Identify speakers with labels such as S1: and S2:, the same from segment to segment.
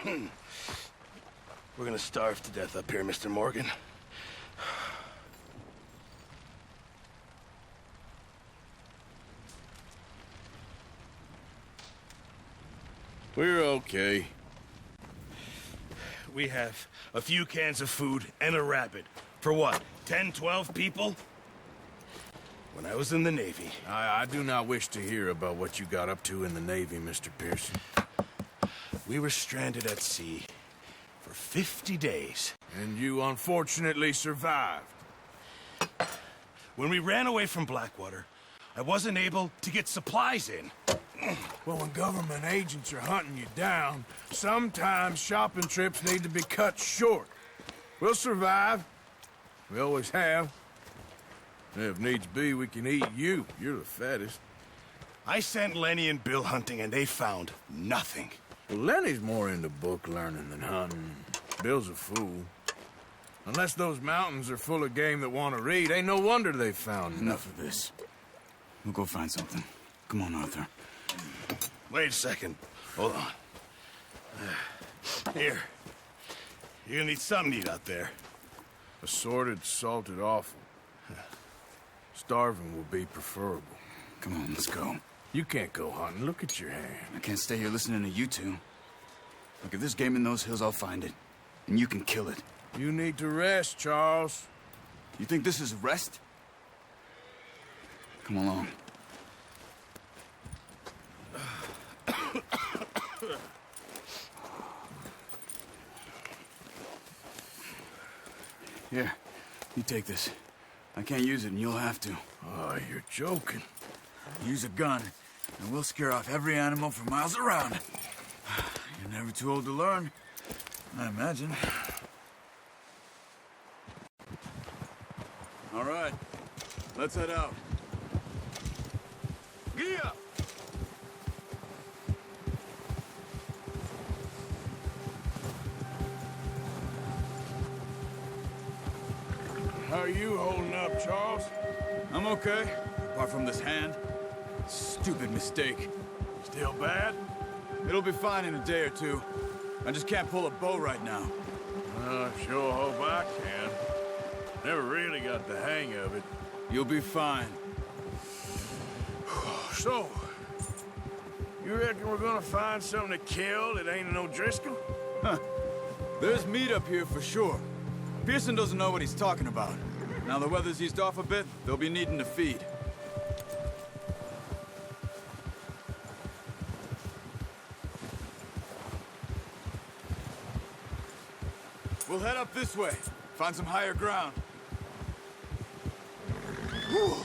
S1: We're gonna starve to death up here, Mr. Morgan.
S2: We're okay.
S1: We have a few cans of food and a rabbit. For what, 10, 12 people? When I was in the Navy...
S2: I do not wish to hear about what you got up to in the Navy, Mr. Pearson.
S1: We were stranded at sea for 50 days.
S2: And you unfortunately survived.
S1: When we ran away from Blackwater, I wasn't able to get supplies in.
S2: Well, when government agents are hunting you down, sometimes shopping trips need to be cut short. We'll survive. We always have. If needs be, we can eat you. You're the fattest.
S1: I sent Lenny and Bill hunting, and they found nothing.
S2: Well, Lenny's more into book learning than hunting. Bill's a fool. Unless those mountains are full of game that want to read, ain't no wonder they found
S3: Enough of this. We'll go find something. Come on, Arthur.
S1: Wait a second. Hold on. Here. You're gonna need something to eat out there.
S2: Assorted, salted offal. Starving will be preferable.
S3: Come on, let's go.
S2: You can't go hunting. Look at your hand.
S3: I can't stay here listening to you two. Look, if there's game in those hills, I'll find it. And you can kill it.
S2: You need to rest, Charles.
S3: You think this is rest? Come along. Here, you take this. I can't use it, and you'll have to.
S2: Oh, you're joking.
S3: Use a gun, and we'll scare off every animal for miles around. You're never too old to learn, I imagine. All right, let's head out. Gia!
S2: How are you holding up, Charles?
S3: I'm okay, apart from this hand. Stupid mistake.
S2: Still bad?
S3: It'll be fine in a day or two. I just can't pull a bow right now.
S2: Sure hope I can. Never really got the hang of it.
S3: You'll be fine.
S2: So, you reckon we're gonna find something to kill that ain't no Driscoll?
S3: Huh. There's meat up here for sure. Pearson doesn't know what he's talking about. Now the weather's eased off a bit, they'll be needing to feed. We'll head up this way, find some higher ground.
S2: Whew.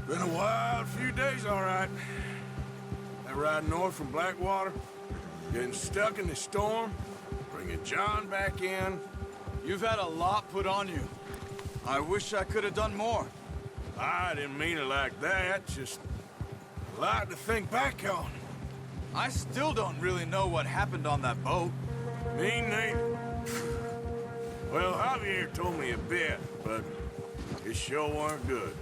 S2: Been a wild few days, all right. That ride north from Blackwater, getting stuck in the storm, bringing John back in.
S3: You've had a lot put on you. I wish I could have done more.
S2: I didn't mean it like that, just a lot to think back on.
S3: I still don't really know what happened on that boat.
S2: Me neither. Well, Javier told me a bit, but it sure weren't good.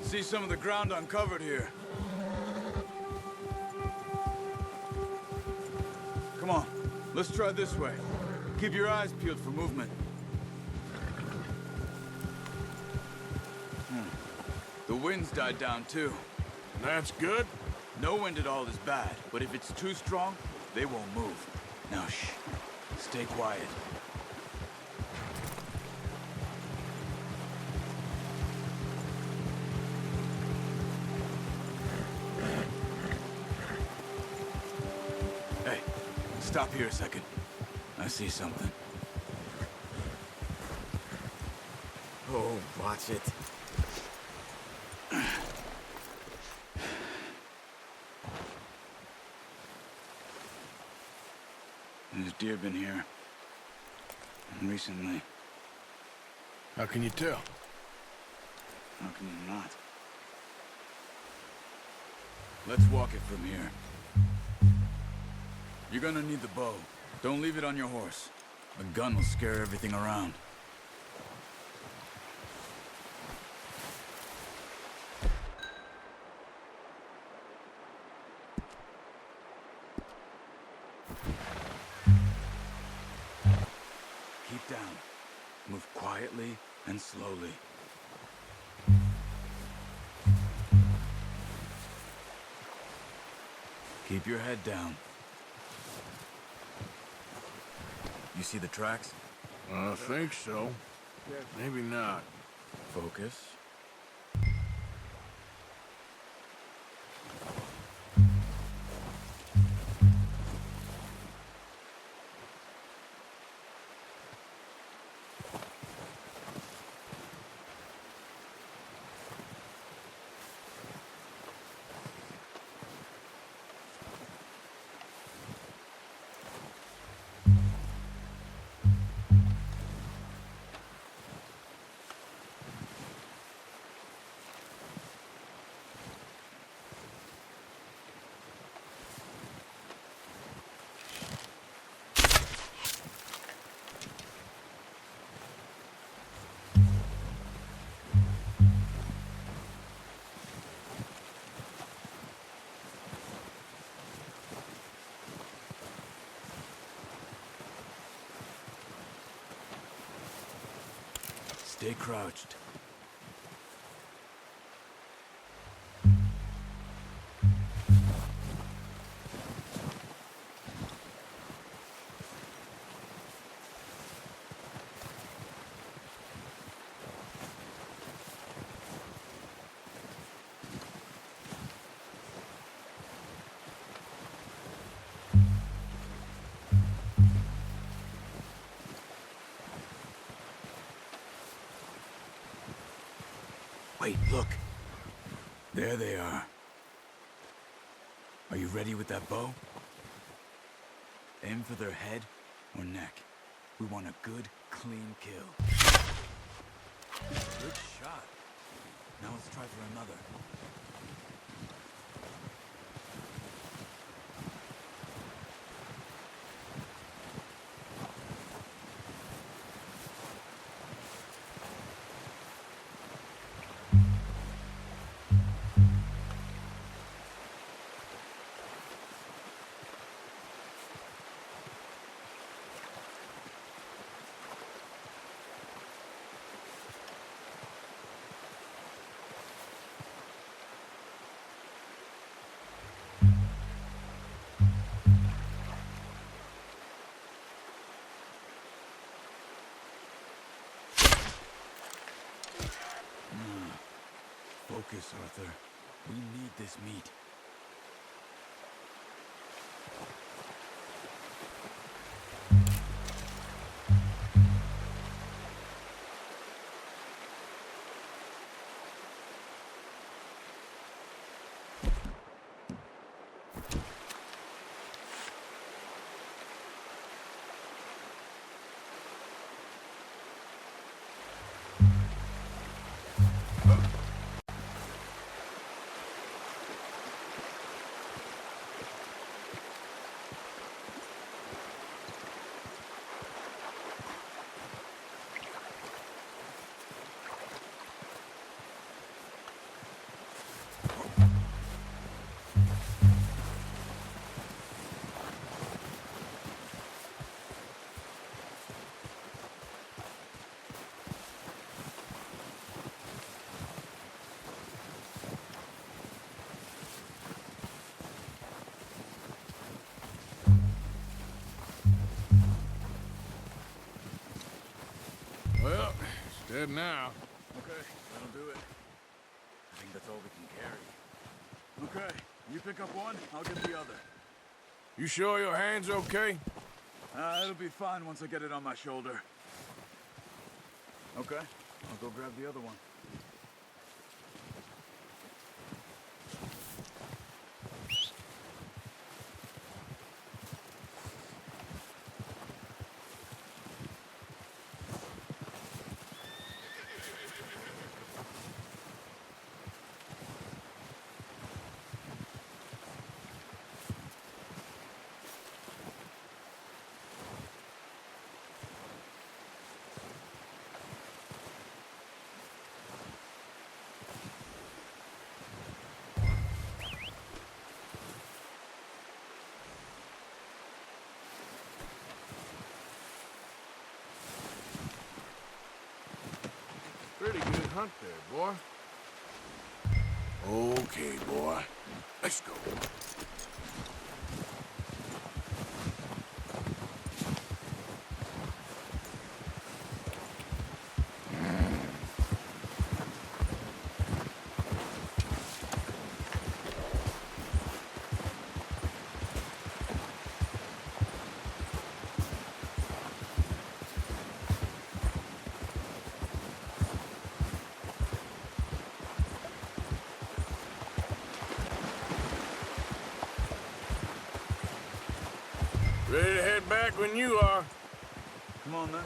S3: See some of the ground uncovered here. Come on, let's try this way. Keep your eyes peeled for movement. The wind's died down too.
S2: That's good.
S3: No wind at all is bad, but if it's too strong, they won't move. Now shh, stay quiet. Stop here a second. I see something.
S4: Oh, watch it.
S3: There's deer been here. And recently.
S2: How can you tell?
S3: How can you not? Let's walk it from here. You're gonna need the bow. Don't leave it on your horse. A gun will scare everything around. Keep down. Move quietly and slowly. Keep your head down. You see the tracks?
S2: I think so. Maybe not.
S3: Focus. Stay crouched. Wait, look. There they are. Are you ready with that bow? Aim for their head or neck. We want a good, clean kill. Good shot. Now let's try for another. Focus, Arthur. We need this meat.
S2: Well, it's dead now.
S3: Okay, that'll do it. I think that's all we can carry. Okay, you pick up one, I'll get the other.
S2: You sure your hand's okay?
S3: It'll be fine once I get it on my shoulder. Okay, I'll go grab the other one.
S2: Pretty good hunt there, boy. Okay, boy. Let's go. Ready to head back when you are.
S3: Come on, then.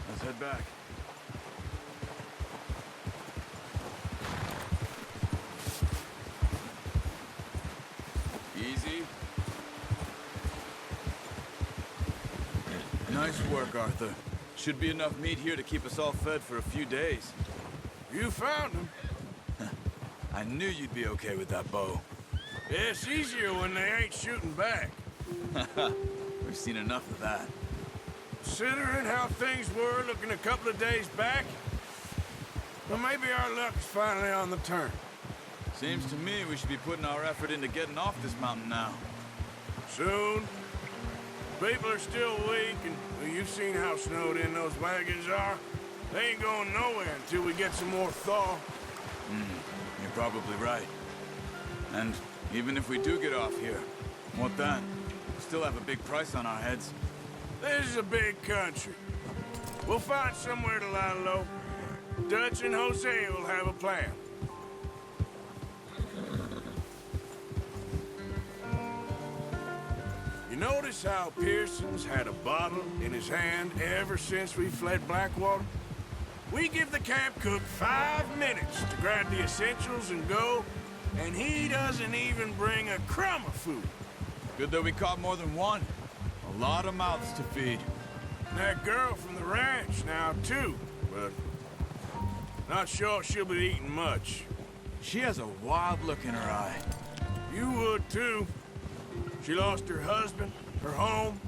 S3: Let's head back. Easy. Nice work, Arthur. Should be enough meat here to keep us all fed for a few days.
S2: You found him.
S3: I knew you'd be okay with that bow.
S2: It's easier when they ain't shooting back.
S3: We've seen enough of that.
S2: Considering how things were looking a couple of days back, well, maybe our luck's finally on the turn.
S3: Seems to me we should be putting our effort into getting off this mountain now.
S2: Soon. People are still weak, and well, you've seen how snowed in those wagons are. They ain't going nowhere until we get some more thaw.
S3: You're probably right. And even if we do get off here, what then? We still have a big price on our heads.
S2: This is a big country. We'll find somewhere to lie low. Dutch and Jose will have a plan. You notice how Pearson's had a bottle in his hand ever since we fled Blackwater? We give the camp cook 5 minutes to grab the essentials and go, and he doesn't even bring a crumb of food.
S3: Good that we caught more than one. A lot of mouths to feed.
S2: And that girl from the ranch now, too, but not sure she'll be eating much.
S3: She has a wild look in her eye.
S2: You would, too. She lost her husband, her home,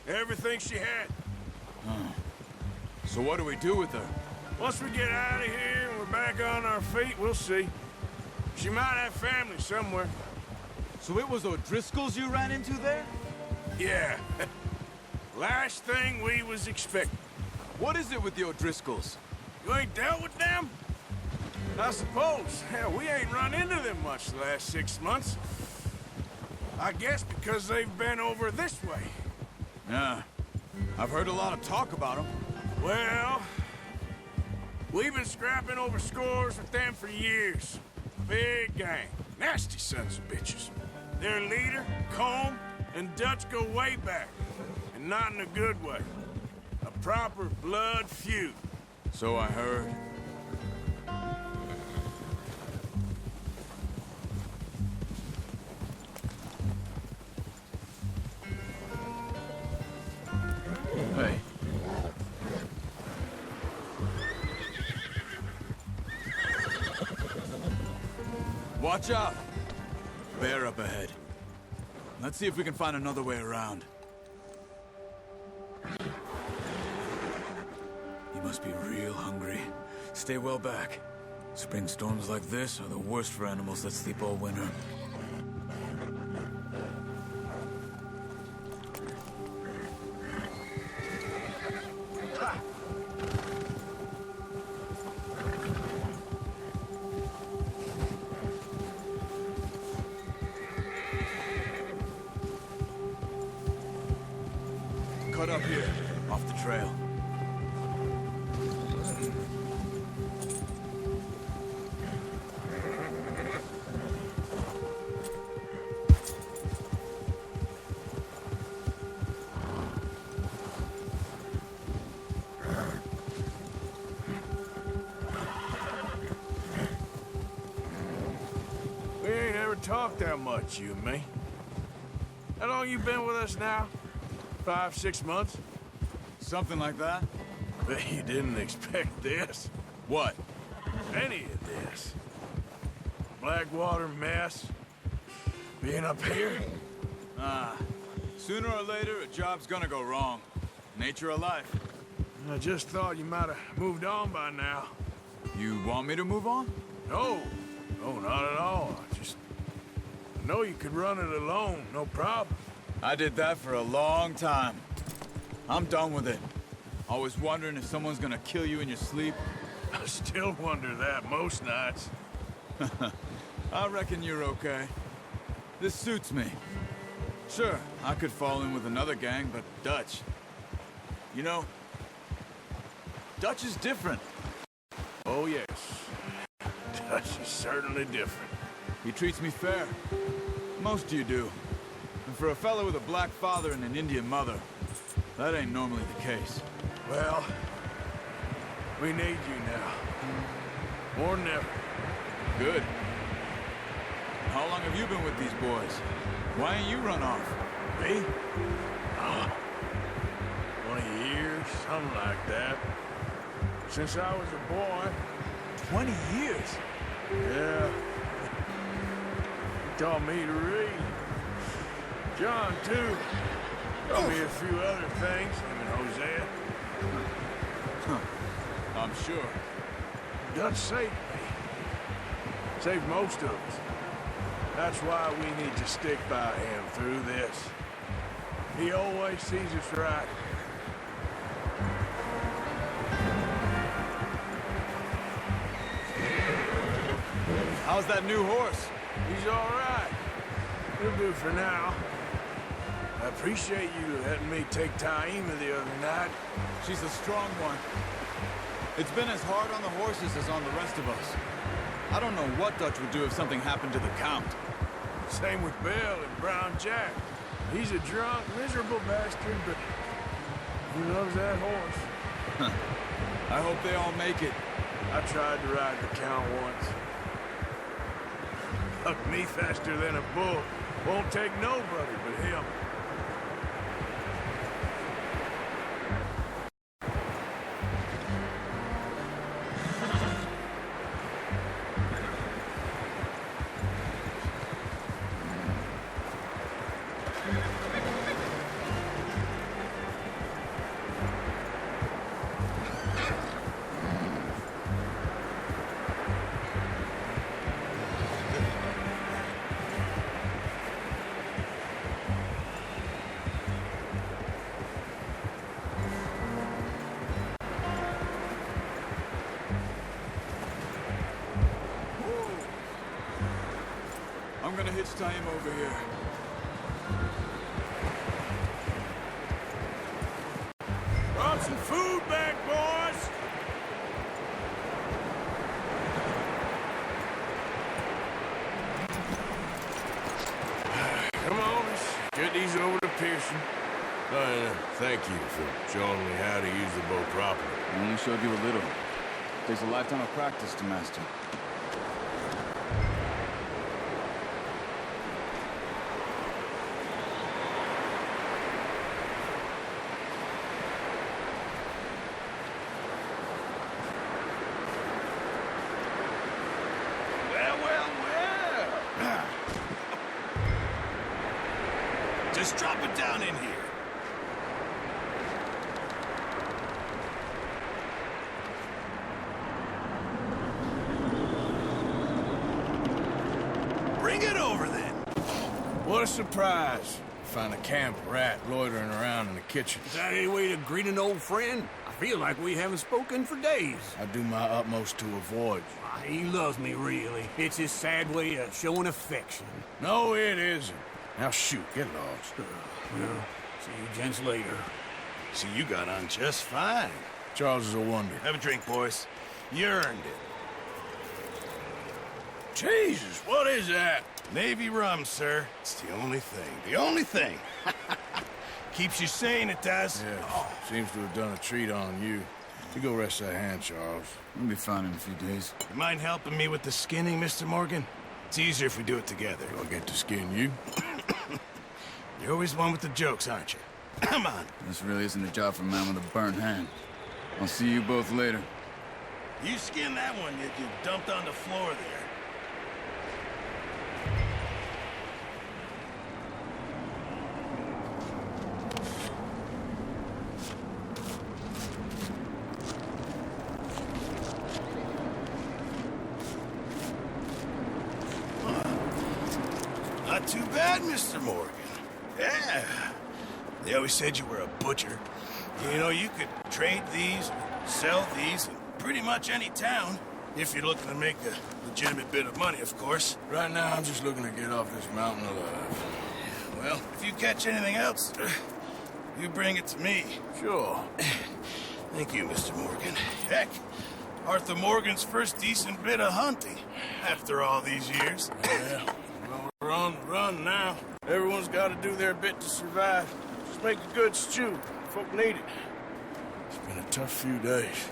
S2: everything she had.
S3: So what do we do with her?
S2: Once we get out of here and we're back on our feet, we'll see. She might have family somewhere.
S3: So it was O'Driscoll's you ran into there?
S2: Yeah. Last thing we was expecting.
S3: What is it with the O'Driscolls?
S2: You ain't dealt with them? I suppose. Hell, we ain't run into them much the last 6 months. I guess because they've been over this way.
S3: Yeah. I've heard a lot of talk about them.
S2: Well, we've been scrapping over scores with them for years. Big gang. Nasty sons of bitches. Their leader, Combe, and Dutch go way back. And not in a good way. A proper blood feud.
S3: So I heard. Hey. Watch out! Bear up ahead. Let's see if we can find another way around. You must be real hungry. Stay well back. Spring storms like this are the worst for animals that sleep all winter. trail.
S2: We ain't ever talked that much, you and me. How long you been with us now? 5, 6 months?
S3: Something like that?
S2: Bet you didn't expect this.
S3: What?
S2: Any of this. Blackwater mess. Being up here.
S3: Sooner or later, a job's gonna go wrong. Nature of life.
S2: I just thought you might have moved on by now.
S3: You want me to move on?
S2: No. No, not at all. I know you could run it alone, no problem.
S3: I did that for a long time. I'm done with it. Always wondering if someone's gonna kill you in your sleep.
S2: I still wonder that most nights.
S3: I reckon you're okay. This suits me. Sure, I could fall in with another gang, but Dutch... You know, Dutch is different.
S2: Oh, yes. Dutch is certainly different.
S3: He treats me fair. Most of you do. And for a fellow with a black father and an Indian mother, that ain't normally the case.
S2: Well, we need you now. More than ever.
S3: Good. How long have you been with these boys? Why ain't you run off?
S2: Me? Oh, 20 years, something like that. Since I was a boy.
S3: 20 years?
S2: Yeah. He taught me to read. John, too. Taught me a few other things, him and Hosea.
S3: I'm sure.
S2: Dutch saved me. Saved most of us. That's why we need to stick by him through this. He always sees us right.
S3: How's that new horse?
S2: He's all right. He'll do for now. I appreciate you letting me take Taima the other night.
S3: She's a strong one. It's been as hard on the horses as on the rest of us. I don't know what Dutch would do if something happened to the Count.
S2: Same with Bill and Brown Jack. He's a drunk, miserable bastard, but he loves that horse.
S3: I hope they all make it.
S2: I tried to ride the Count once. Bucked me faster than a bull. Won't take nobody but him.
S3: I'm gonna hitch Taima over here.
S2: Brought some food back, boys! Come on, let's get these over to Pearson. Thank you for showing me how to use the bow properly.
S3: I only showed you a little. Takes a lifetime of practice to master.
S1: Just drop it down in here. Bring it over then.
S2: What a surprise. Find a camp rat loitering around in the kitchen.
S5: Is that any way to greet an old friend? I feel like we haven't spoken for days.
S2: I do my utmost to avoid you.
S5: He loves me, really. It's his sad way of showing affection.
S2: No, it isn't. Now shoot, get lost.
S5: Well, see you gents later.
S1: See, you got on just fine.
S2: Charles is a wonder.
S1: Have a drink, boys. You earned it.
S2: Jesus, what is that?
S1: Navy rum, sir. It's the only thing. The only thing. Keeps you sane, it does.
S2: Yeah, seems to have done a treat on you. You go rest that hand, Charles.
S3: We'll be fine in a few days.
S1: You mind helping me with the skinning, Mr. Morgan? It's easier if we do it together.
S2: Do I get to skin you?
S1: You're always one with the jokes, aren't you? Come on.
S3: This really isn't a job for a man with a burnt hand. I'll see you both later.
S1: You skinned that one you dumped on the floor there. Not too bad, Mr. Morgan. Yeah. They always said you were a butcher. You know, you could trade these, sell these, in pretty much any town. If you're looking to make a legitimate bit of money, of course.
S2: Right now, I'm just looking to get off this mountain alive.
S1: Well, if you catch anything else, you bring it to me.
S2: Sure.
S1: Thank you, Mr. Morgan. Heck, Arthur Morgan's first decent bit of hunting after all these years.
S2: Yeah. Well, we're on the run now. Everyone's got to do their bit to survive. Just make a good stew. Folk need it. It's been a tough few days.